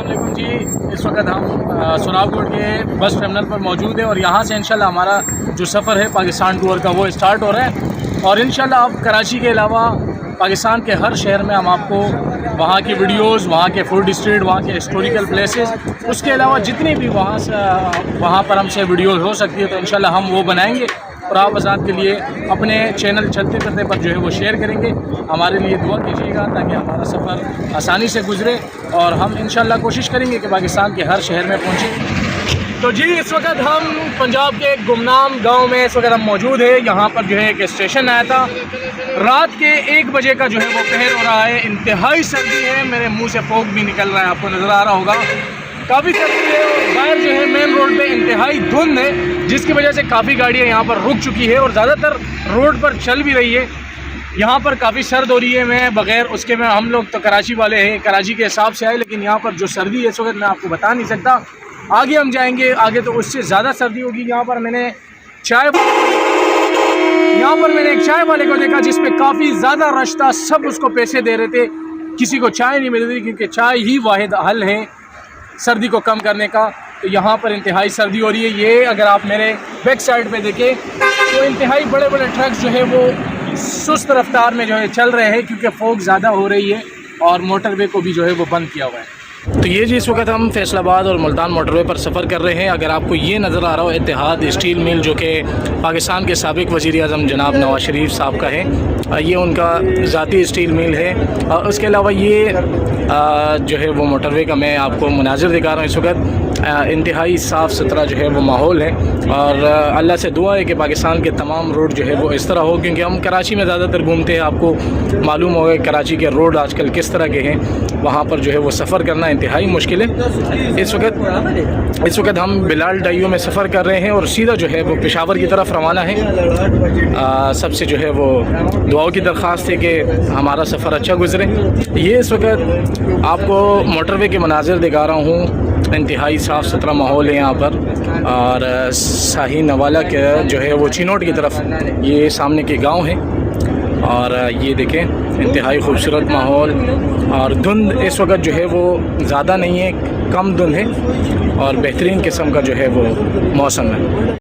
अस्सलाम वालेकुम जी। इस वक्त हम सुनावकोट के बस टर्मिनल पर मौजूद हैं और यहाँ से इंशाल्लाह हमारा जो सफ़र है पाकिस्तान टूर का वो स्टार्ट हो रहा है। और इंशाल्लाह अब कराची के अलावा पाकिस्तान के हर शहर में हम आपको वहाँ की वीडियोस, वहाँ के फूड स्ट्रीट, वहाँ के हिस्टोरिकल प्लेसेस, उसके अलावा जितनी भी वहाँ पर हमसे वीडियोस हो सकती है तो इंशाल्लाह हम वो बनाएंगे और आप आज़ाद के लिए अपने चैनल चलते फिरते पर जो है वो शेयर करेंगे। हमारे लिए दुआ कीजिएगा ताकि हमारा सफ़र आसानी से गुजरे और हम इंशाल्लाह कोशिश करेंगे कि पाकिस्तान के हर शहर में पहुँचें। तो जी इस वक्त हम पंजाब के गुमनाम गांव में इस वक्त हम मौजूद है। यहाँ पर जो है एक स्टेशन आया था। रात के 1 बजे का जो है वो पहर हो रहा है। इंतहाई सर्दी है, मेरे मुँह से फोक भी निकल रहा है, आपको नज़र आ रहा होगा। काफ़ी सर्दी है और बाहर जो है मेन रोड पे इंतहाई धुंध है, जिसकी वजह से काफ़ी गाड़ियाँ यहाँ पर रुक चुकी है और ज़्यादातर रोड पर चल भी रही है। यहाँ पर काफ़ी सर्द हो रही है। मैं बग़ैर उसके में हम लोग तो कराची वाले हैं, कराची के हिसाब से आए, लेकिन यहाँ पर जो सर्दी है इस वक्त मैं आपको बता नहीं सकता। आगे हम जाएंगे, आगे तो उससे ज़्यादा सर्दी होगी। यहाँ पर मैंने एक चाय वाले को देखा जिस पे काफ़ी ज़्यादा रश था। सब उसको पैसे दे रहे थे, किसी को चाय नहीं मिल रही क्योंकि चाय ही वाहिद हल है सर्दी को कम करने का। तो यहाँ पर इंतहाई सर्दी हो रही है। ये अगर आप मेरे बैक साइड पे देखें तो इंतहाई बड़े बड़े ट्रक्स जो है वो सुस्त रफ्तार में जो है चल रहे हैं क्योंकि फोग ज़्यादा हो रही है और मोटरवे को भी जो है वो बंद किया हुआ है। तो ये जी इस वक्त हम फैसलाबाद और मुल्तान मोटरवे पर सफ़र कर रहे हैं। अगर आपको ये नज़र आ रहा हो इत्तेहाद स्टील मिल, जो कि पाकिस्तान के साबिक़ वज़ीर आज़म जनाब नवाज शरीफ साहब का है, ये उनका ज़ाती स्टील मिल है। और उसके अलावा ये जो है वो मोटरवे का मैं आपको मुनाज़िर दिखा रहा हूँ। इस वक्त इंतहाई साफ़ सुथरा जो है वो माहौल है और अल्लाह से दुआ है कि पाकिस्तान के तमाम रोड जो है वो इस तरह हो, क्योंकि हम कराची में ज़्यादातर घूमते हैं। आपको मालूम होगा कराची के रोड आजकल किस तरह के हैं, वहाँ पर जो है वो सफ़र करना इंतहाई मुश्किल है। इस वक्त हम बिलाल डाइयो में सफ़र कर रहे हैं और सीधा जो है वो पेशावर की तरफ रवाना है। सबसे जो है वो दुआओं की दरख्वास्त है कि हमारा सफ़र अच्छा गुजरे। ये इस वक्त आपको मोटरवे के मनाजिर दिखा रहा हूँ। इंतहाई साफ़ सुथरा माहौल है यहाँ पर और शाही नवाला के जो है वो चिनोट की तरफ ये सामने के गांव हैं और ये देखें इंतहाई खूबसूरत माहौल। और धुंध इस वक्त जो है वो ज़्यादा नहीं है, कम धुंध है और बेहतरीन किस्म का जो है वो मौसम है।